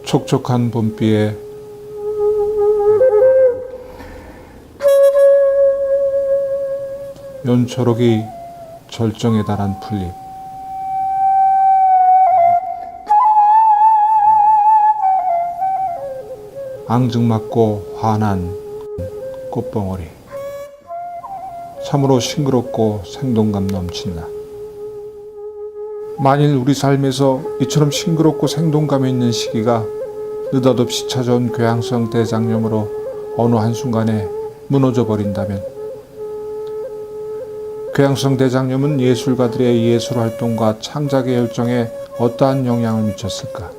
촉촉한 봄비에 연초록이 절정에 달한 풀잎, 앙증맞고 환한 꽃봉오리, 참으로 싱그럽고 생동감 넘친다. 만일 우리 삶에서 이처럼 싱그럽고 생동감이 있는 시기가 느닷없이 찾아온 궤양성 대장염으로 어느 한순간에 무너져 버린다면, 궤양성 대장염은 예술가들의 예술활동과 창작의 열정에 어떠한 영향을 미쳤을까?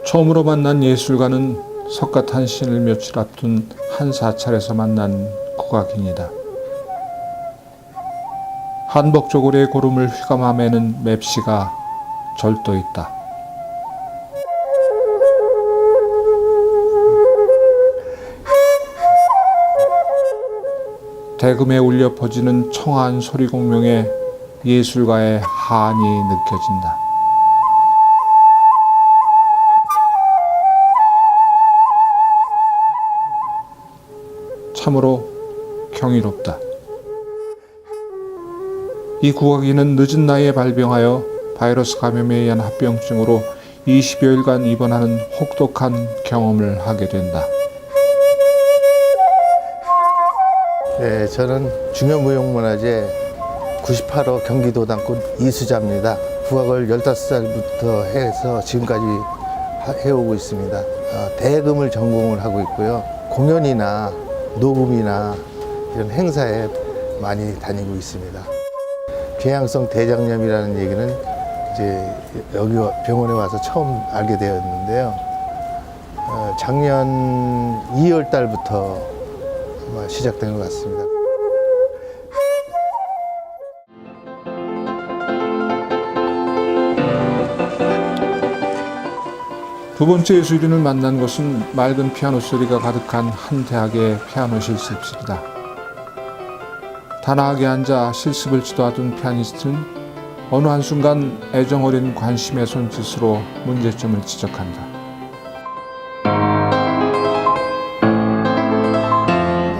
처음으로 만난 예술가는 석가탄신을 며칠 앞둔 한 사찰에서 만난 국악인이다. 한복조골의 고름을 휘감아 매는 맵시가 절도 있다. 대금에 울려 퍼지는 청아한 소리공명에 예술가의 한이 느껴진다. 참으로 경이롭다. 이 국악인은 늦은 나이에 발병하여 바이러스 감염에 의한 합병증으로 20여일간 입원하는 혹독한 경험을 하게 된다. 네, 저는 중요무형문화재 98호 경기도 당군 이수자입니다. 국악을 15살부터 해서 지금까지 해오고 있습니다. 대금을 전공을 하고 있고요. 공연이나 녹음이나 이런 행사에 많이 다니고 있습니다. 궤양성 대장염이라는 얘기는 이제 여기 병원에 와서 처음 알게 되었는데요. 작년 2월 달부터 아마 시작된 것 같습니다. 두 번째 예술인을 만난 곳은 맑은 피아노 소리가 가득한 한 대학의 피아노 실습실이다. 단아하게 앉아 실습을 지도하던 피아니스트는 어느 한순간 애정어린 관심의 손짓으로 문제점을 지적한다.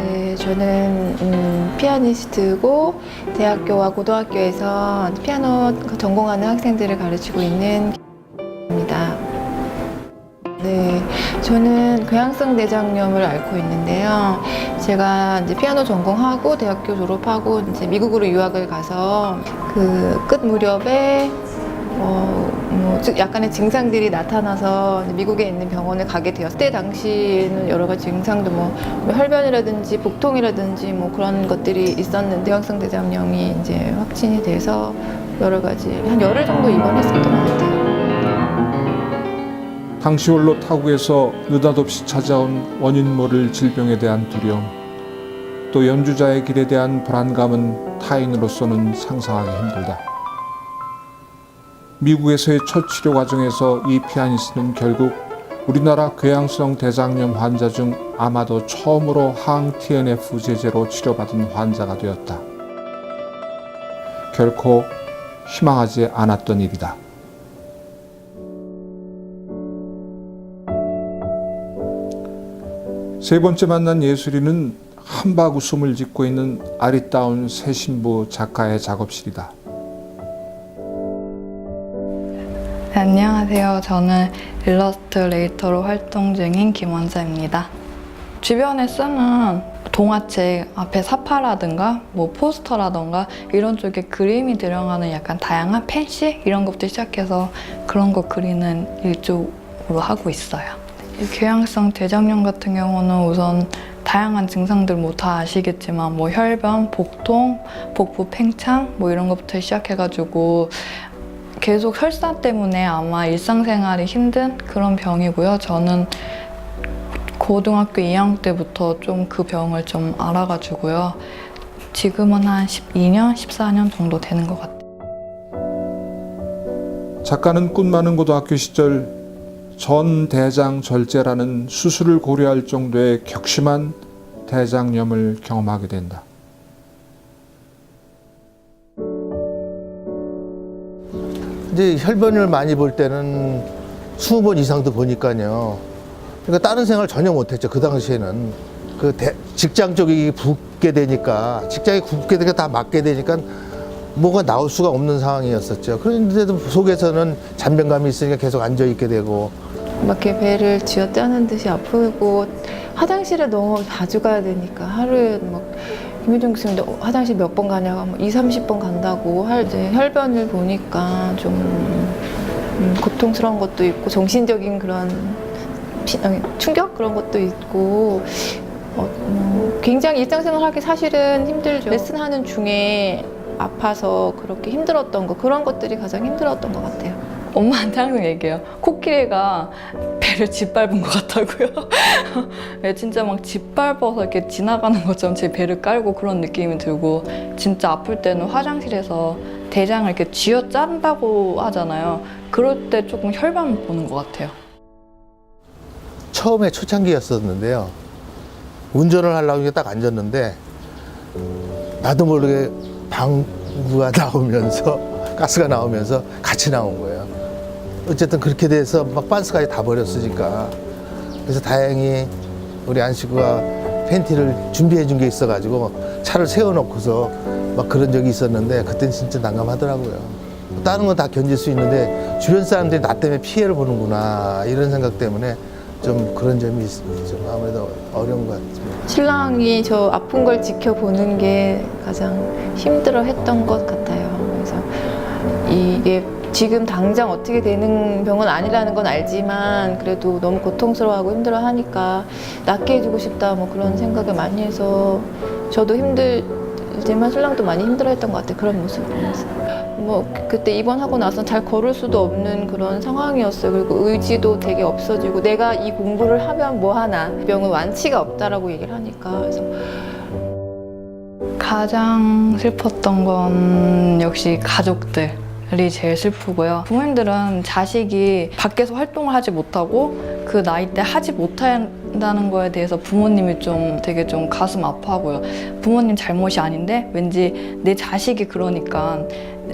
네, 저는 피아니스트고 대학교와 고등학교에서 피아노 전공하는 학생들을 가르치고 있는 입니다. 네, 저는 궤양성 대장염을 앓고 있는데요. 제가 이제 피아노 전공하고 대학교 졸업하고 이제 미국으로 유학을 가서 그 끝 무렵에 약간의 증상들이 나타나서 미국에 있는 병원을 가게 되었을 때 당시에는 여러 가지 증상도 뭐 혈변이라든지 복통이라든지 뭐 그런 것들이 있었는데 궤양성 대장염이 이제 확진이 돼서 여러 가지 한 열흘 정도 입원했었던 것 같아요. 당시 홀로 타국에서 느닷없이 찾아온 원인 모를 질병에 대한 두려움, 또 연주자의 길에 대한 불안감은 타인으로서는 상상하기 힘들다. 미국에서의 첫 치료 과정에서 이 피아니스트는 결국 우리나라 궤양성 대장염 환자 중 아마도 처음으로 항 TNF 제제로 치료받은 환자가 되었다. 결코 희망하지 않았던 일이다. 세 번째 만난 예술인은 한박 웃음을 짓고 있는 아리따운 새 신부 작가의 작업실이다. 네, 안녕하세요. 저는 일러스트레이터로 활동 중인 김원자입니다. 주변에 쓰는 동화책 앞에 사파라든가 뭐 포스터라든가 이런 쪽에 그림이 들어가는 약간 다양한 펜시 이런 것부터 시작해서 그런 거 그리는 일쪽으로 하고 있어요. 궤양성 대장염 같은 경우는 우선 다양한 증상들 뭐 다 아시겠지만 뭐 혈변, 복통, 복부 팽창 뭐 이런 것부터 시작해가지고 계속 설사 때문에 아마 일상생활이 힘든 그런 병이고요. 저는 고등학교 2학년 때부터 좀 그 병을 좀 알아가지고요. 지금은 한 12년, 14년 정도 되는 것 같아요. 작가는 꿈 많은 고등학교 시절 전대장 절제라는 수술을 고려할 정도의 격심한 대장염을 경험하게 된다. 이제 혈변을 많이 볼 때는 20번 이상도 보니까요. 그러니까 다른 생활 전혀 못했죠. 그 당시에는 직장 쪽이 붓게 되니까, 직장이 붓게 되니까 다 맞게 되니까 뭐가 나올 수가 없는 상황이었었죠. 그런데도 속에서는 잔변감이 있으니까 계속 앉아 있게 되고. 막 이렇게 배를 쥐어짜는 듯이 아프고 화장실에 너무 자주 가야 되니까 하루에 막 김효정 교수님도 화장실 몇 번 가냐고 막 20-30번 간다고 할 이제 혈변을 보니까 좀 고통스러운 것도 있고 정신적인 그런 충격 그런 것도 있고 굉장히 일상생활 하기 사실은 힘들죠. 레슨하는 중에 아파서 그렇게 힘들었던 거 그런 것들이 가장 힘들었던 것 같아요. 엄마한테 항상 얘기해요. 코끼리가 배를 짓밟은 것 같다고요. 네, 진짜 막 짓밟아서 이렇게 지나가는 것처럼 제 배를 깔고 그런 느낌이 들고, 진짜 아플 때는 화장실에서 대장을 이렇게 쥐어짠다고 하잖아요. 그럴 때 조금 혈관을 보는 것 같아요. 처음에 초창기였었는데요. 운전을 하려고 딱 앉았는데 나도 모르게 방구가 나오면서 가스가 나오면서 같이 나온 거예요. 어쨌든 그렇게 돼서 막 반스까지 다 버렸으니까. 그래서 다행히 우리 안식구가 팬티를 준비해 준 게 있어가지고 차를 세워놓고서 막 그런 적이 있었는데 그때는 진짜 난감하더라고요. 다른 건 다 견딜 수 있는데 주변 사람들이 나 때문에 피해를 보는구나 이런 생각 때문에 좀 그런 점이 좀 아무래도 어려운 것 같습니다. 신랑이 저 아픈 걸 지켜보는 게 가장 힘들어 했던 것 같아요. 그래서 이게 지금 당장 어떻게 되는 병은 아니라는 건 알지만 그래도 너무 고통스러워하고 힘들어하니까 낫게 해주고 싶다 뭐 그런 생각을 많이 해서 저도 힘들지만 신랑도 많이 힘들어했던 것 같아요. 그런 모습을 보면서. 뭐 그때 입원하고 나서 잘 걸을 수도 없는 그런 상황이었어요. 그리고 의지도 되게 없어지고 내가 이 공부를 하면 뭐 하나 병은 완치가 없다라고 얘기를 하니까 그래서 가장 슬펐던 건 역시 가족들이 제일 슬프고요. 부모님들은 자식이 밖에서 활동을 하지 못하고 그 나이 때 하지 못한다는 거에 대해서 부모님이 좀 되게 좀 가슴 아파하고요. 부모님 잘못이 아닌데 왠지 내 자식이 그러니까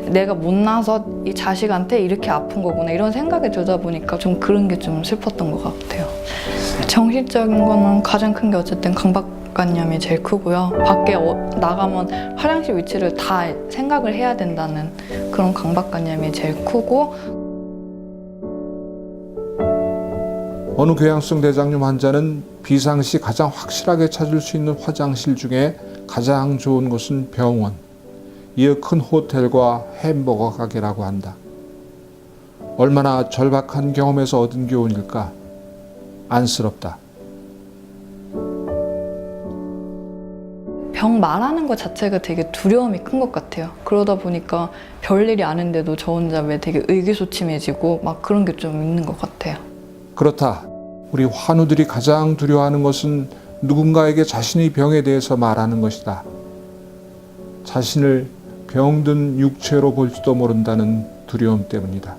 내가 못나서 이 자식한테 이렇게 아픈 거구나 이런 생각이 들다 보니까 좀 그런 게 좀 슬펐던 것 같아요. 정신적인 거는 가장 큰 게 어쨌든 강박관념이 제일 크고요. 밖에 나가면 화장실 위치를 다 생각을 해야 된다는 그런 강박관념이 제일 크고, 어느 궤양성 대장염 환자는 비상시 가장 확실하게 찾을 수 있는 화장실 중에 가장 좋은 곳은 병원, 이어 큰 호텔과 햄버거 가게라고 한다. 얼마나 절박한 경험에서 얻은 교훈일까? 안쓰럽다. 병 말하는 것 자체가 되게 두려움이 큰 것 같아요. 그러다 보니까 별일이 아닌데도 저 혼자 왜 되게 의기소침해지고 막 그런 게 좀 있는 것 같아요. 그렇다. 우리 환우들이 가장 두려워하는 것은 누군가에게 자신의 병에 대해서 말하는 것이다. 자신을 병든 육체로 볼지도 모른다는 두려움 때문이다.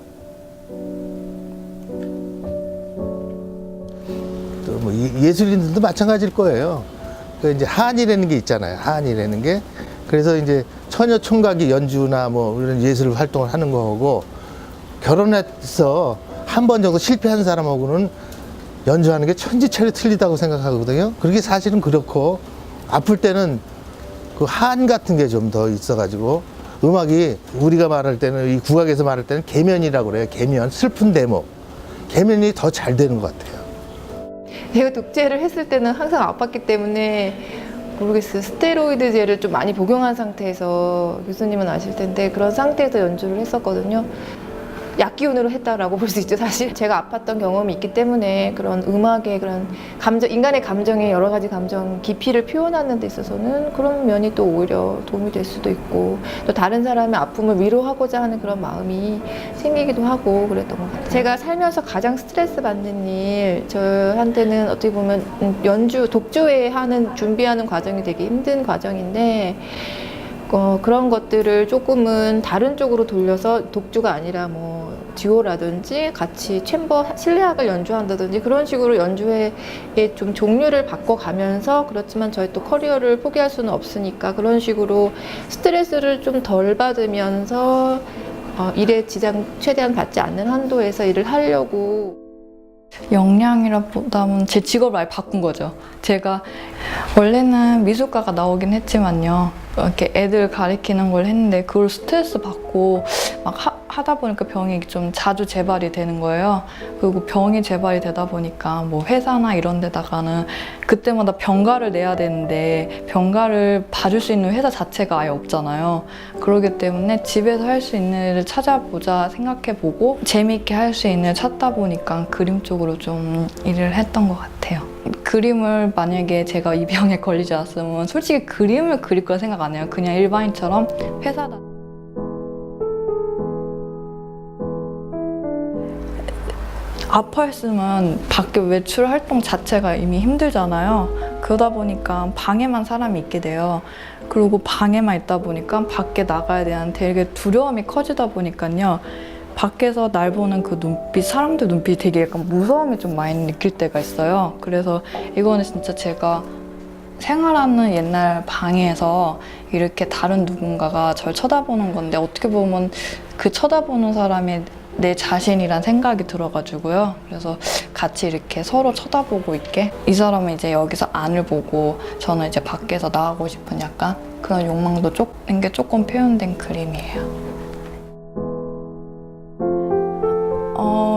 또 뭐 예술인들도 마찬가지일 거예요. 그 이제 한이라는 게 있잖아요. 한이라는 게. 그래서 이제 처녀 총각이 연주나 뭐 이런 예술 활동을 하는 거고, 결혼해서 한 번 정도 실패한 사람하고는 연주하는 게 천지차례 틀리다고 생각하거든요. 그게 사실은 그렇고, 아플 때는 그 한 같은 게 좀 더 있어가지고, 음악이 우리가 말할 때는, 이 국악에서 말할 때는 계면이라고 그래요. 계면, 슬픈 대목. 계면이 더 잘 되는 것 같아요. 제가 독재를 했을 때는 항상 아팠기 때문에 모르겠어요. 스테로이드제를 좀 많이 복용한 상태에서, 교수님은 아실 텐데 그런 상태에서 연주를 했었거든요. 약기운으로 했다라고 볼 수 있죠. 사실 제가 아팠던 경험이 있기 때문에 그런 음악의 그런 감정, 인간의 감정의 여러 가지 감정 깊이를 표현하는 데 있어서는 그런 면이 또 오히려 도움이 될 수도 있고, 또 다른 사람의 아픔을 위로하고자 하는 그런 마음이 생기기도 하고 그랬던 것 같아요. 제가 살면서 가장 스트레스 받는 일, 저한테는 어떻게 보면 연주, 독주회 하는 준비하는 과정이 되게 힘든 과정인데, 그런 것들을 조금은 다른 쪽으로 돌려서 독주가 아니라 뭐 듀오라든지 같이 챔버 실내악을 연주한다든지 그런 식으로 연주회의 좀 종류를 바꿔가면서, 그렇지만 저희 또 커리어를 포기할 수는 없으니까 그런 식으로 스트레스를 좀 덜 받으면서 일에 지장 최대한 받지 않는 한도에서 일을 하려고. 역량이라보다는 제 직업을 아예 바꾼 거죠. 제가 원래는 미술과가 나오긴 했지만요, 이렇게 애들 가리키는 걸 했는데 그걸 스트레스 받고 막 하다 보니까 병이 좀 자주 재발이 되는 거예요. 그리고 병이 재발이 되다 보니까 뭐 회사나 이런 데다가는 그때마다 병가를 내야 되는데 병가를 봐줄 수 있는 회사 자체가 아예 없잖아요. 그러기 때문에 집에서 할 수 있는 일을 찾아보자 생각해보고 재미있게 할 수 있는 일 찾다 보니까 그림 쪽으로 좀 일을 했던 것 같아요. 그림을 만약에 제가 이 병에 걸리지 않았으면 솔직히 그림을 그릴 거라 생각 안 해요. 그냥 일반인처럼 회사다. 아파했으면 밖에 외출 활동 자체가 이미 힘들잖아요. 그러다 보니까 방에만 사람이 있게 돼요. 그리고 방에만 있다 보니까 밖에 나가야 되는 되게 두려움이 커지다 보니까요. 밖에서 날 보는 그 눈빛, 사람들 눈빛이 되게 약간 무서움이 좀 많이 느낄 때가 있어요. 그래서 이거는 진짜 제가 생활하는 옛날 방에서 이렇게 다른 누군가가 절 쳐다보는 건데, 어떻게 보면 그 쳐다보는 사람이 내 자신이란 생각이 들어가지고요. 그래서 같이 이렇게 서로 쳐다보고 있게, 이 사람은 이제 여기서 안을 보고 저는 이제 밖에서 나가고 싶은 약간 그런 욕망도 조금 표현된 그림이에요.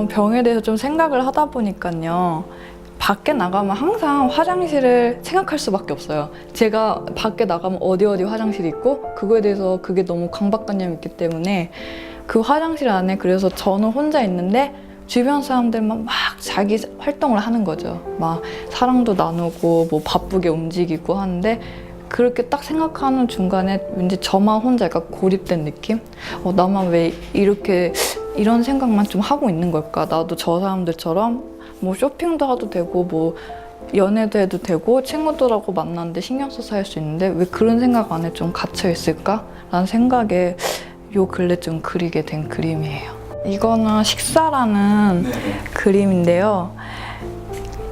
병에 대해서 좀 생각을 하다 보니까요, 밖에 나가면 항상 화장실을 생각할 수밖에 없어요. 제가 밖에 나가면 어디 화장실이 있고 그거에 대해서 그게 너무 강박관념이 있기 때문에 그 화장실 안에, 그래서 저는 혼자 있는데 주변 사람들만 막 자기 활동을 하는 거죠. 막 사랑도 나누고 뭐 바쁘게 움직이고 하는데, 그렇게 딱 생각하는 중간에 왠지 저만 혼자 약간 고립된 느낌? 나만 왜 이런 생각만 좀 하고 있는 걸까? 나도 저 사람들처럼 뭐 쇼핑도 해도 되고 뭐 연애도 해도 되고 친구들하고 만났는데 신경 써서 할 수 있는데 왜 그런 생각 안에 좀 갇혀 있을까? 라는 생각에 요 근래 좀 그리게 된 그림이에요. 이거는 식사라는 그림인데요.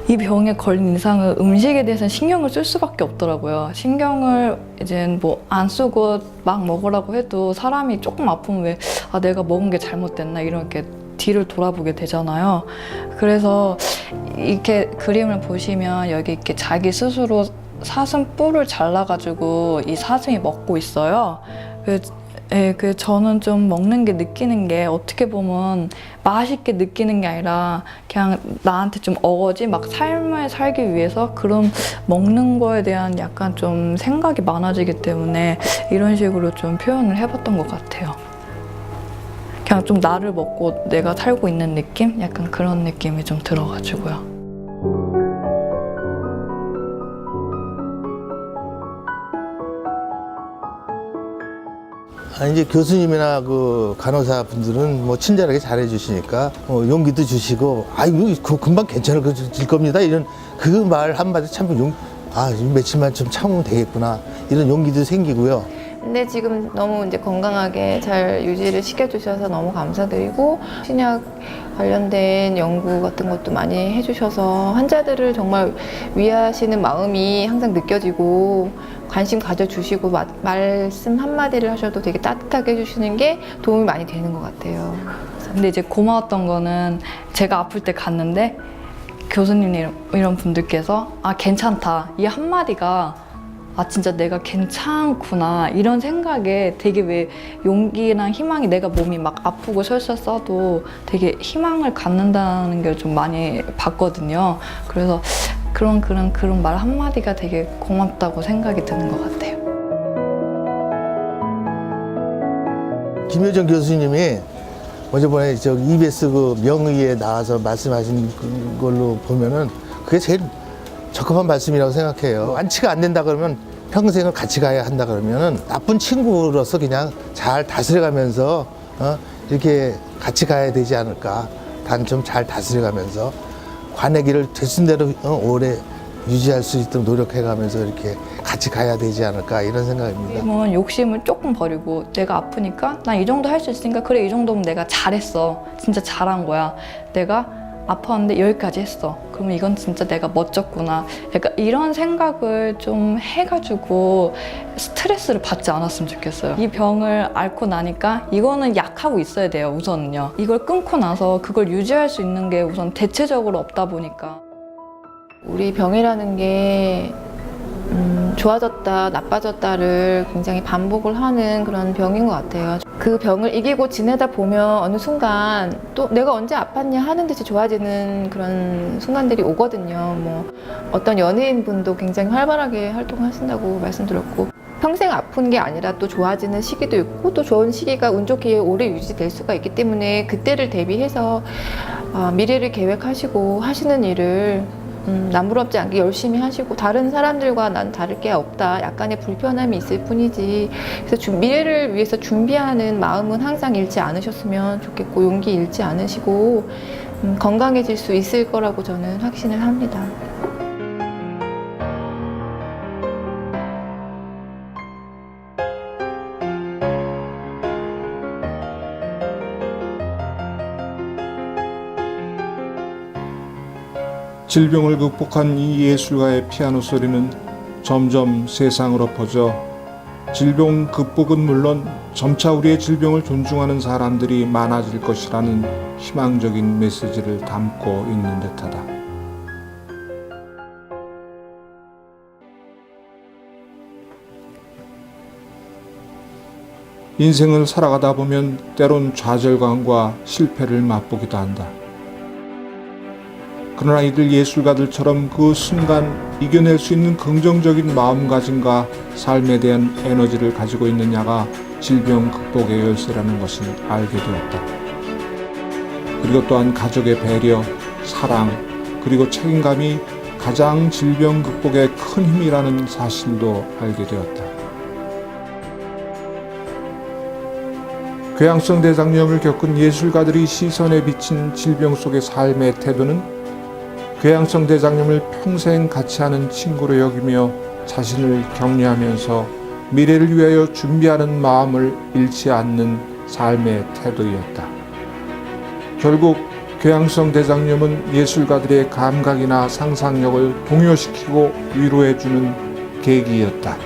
이 병에 걸린 이상은 음식에 대해서는 신경을 쓸 수밖에 없더라고요. 신경을 이제 뭐 안 쓰고 막 먹으라고 해도 사람이 조금 아프면 왜 내가 먹은 게 잘못됐나 이렇게 뒤를 돌아보게 되잖아요. 그래서 이렇게 그림을 보시면 여기 이렇게 자기 스스로 사슴 뿔을 잘라가지고 이 사슴이 먹고 있어요. 그 저는 좀 먹는 게 느끼는 게 어떻게 보면 맛있게 느끼는 게 아니라 그냥 나한테 좀 어거지 막 삶을 살기 위해서 그런 먹는 거에 대한 약간 좀 생각이 많아지기 때문에 이런 식으로 좀 표현을 해봤던 것 같아요. 그냥 좀 나를 먹고 내가 살고 있는 느낌? 약간 그런 느낌이 좀 들어가지고요. 이제 교수님이나 그 간호사 분들은 뭐 친절하게 잘해주시니까 용기도 주시고, 이거 금방 괜찮아질 겁니다. 이런 그 말 한마디 참 며칠만 좀 참으면 되겠구나. 이런 용기도 생기고요. 근데 지금 너무 이제 건강하게 잘 유지를 시켜주셔서 너무 감사드리고, 신약 관련된 연구 같은 것도 많이 해주셔서 환자들을 정말 위하시는 마음이 항상 느껴지고 관심 가져주시고 말씀 한마디를 하셔도 되게 따뜻하게 해주시는 게 도움이 많이 되는 것 같아요. 근데 이제 고마웠던 거는 제가 아플 때 갔는데 교수님 이런 분들께서 괜찮다, 이 한마디가 진짜 내가 괜찮구나 이런 생각에 되게 왜 용기랑 희망이, 내가 몸이 막 아프고 설사 써도 되게 희망을 갖는다는 걸 좀 많이 봤거든요. 그래서 그런 말 한마디가 되게 고맙다고 생각이 드는 것 같아요. 김효정 교수님이 어제번에 EBS 그 명의에 나와서 말씀하신 걸로 보면은 그게 제일 적합한 말씀이라고 생각해요. 완치가 안 된다 그러면 평생을 같이 가야 한다 그러면은 나쁜 친구로서 그냥 잘 다스려가면서 이렇게 같이 가야 되지 않을까. 단 좀 잘 다스려가면서 관의 길을 되신 대로 오래 유지할 수 있도록 노력해가면서 이렇게 같이 가야 되지 않을까 이런 생각입니다. 지금은 욕심을 조금 버리고 내가 아프니까 난 이 정도 할 수 있으니까 그래 이 정도면 내가 잘했어. 진짜 잘한 거야. 내가 아팠는데 여기까지 했어. 그러면 이건 진짜 내가 멋졌구나. 약간 이런 생각을 좀 해가지고 스트레스를 받지 않았으면 좋겠어요. 이 병을 앓고 나니까 이거는 약하고 있어야 돼요, 우선은요. 이걸 끊고 나서 그걸 유지할 수 있는 게 우선 대체적으로 없다 보니까. 우리 병이라는 게 좋아졌다, 나빠졌다를 굉장히 반복을 하는 그런 병인 것 같아요. 그 병을 이기고 지내다 보면 어느 순간 또 내가 언제 아팠냐 하는 듯이 좋아지는 그런 순간들이 오거든요. 뭐 어떤 연예인분도 굉장히 활발하게 활동하신다고 말씀드렸고, 평생 아픈 게 아니라 또 좋아지는 시기도 있고 또 좋은 시기가 운 좋게 오래 유지될 수가 있기 때문에 그때를 대비해서 미래를 계획하시고 하시는 일을 남부럽지 않게 열심히 하시고, 다른 사람들과 난 다를 게 없다, 약간의 불편함이 있을 뿐이지, 그래서 미래를 위해서 준비하는 마음은 항상 잃지 않으셨으면 좋겠고, 용기 잃지 않으시고 건강해질 수 있을 거라고 저는 확신을 합니다. 질병을 극복한 이 예술가의 피아노 소리는 점점 세상으로 퍼져 질병 극복은 물론 점차 우리의 질병을 존중하는 사람들이 많아질 것이라는 희망적인 메시지를 담고 있는 듯하다. 인생을 살아가다 보면 때론 좌절감과 실패를 맛보기도 한다. 그러나 이들 예술가들처럼 그 순간 이겨낼 수 있는 긍정적인 마음가짐과 삶에 대한 에너지를 가지고 있느냐가 질병 극복의 열쇠라는 것을 알게 되었다. 그리고 또한 가족의 배려, 사랑, 그리고 책임감이 가장 질병 극복의 큰 힘이라는 사실도 알게 되었다. 궤양성 대장염을 겪은 예술가들이 시선에 비친 질병 속의 삶의 태도는 궤양성 대장염을 평생 같이 하는 친구로 여기며 자신을 격려하면서 미래를 위하여 준비하는 마음을 잃지 않는 삶의 태도였다. 결국 궤양성 대장염은 예술가들의 감각이나 상상력을 동요시키고 위로해주는 계기였다.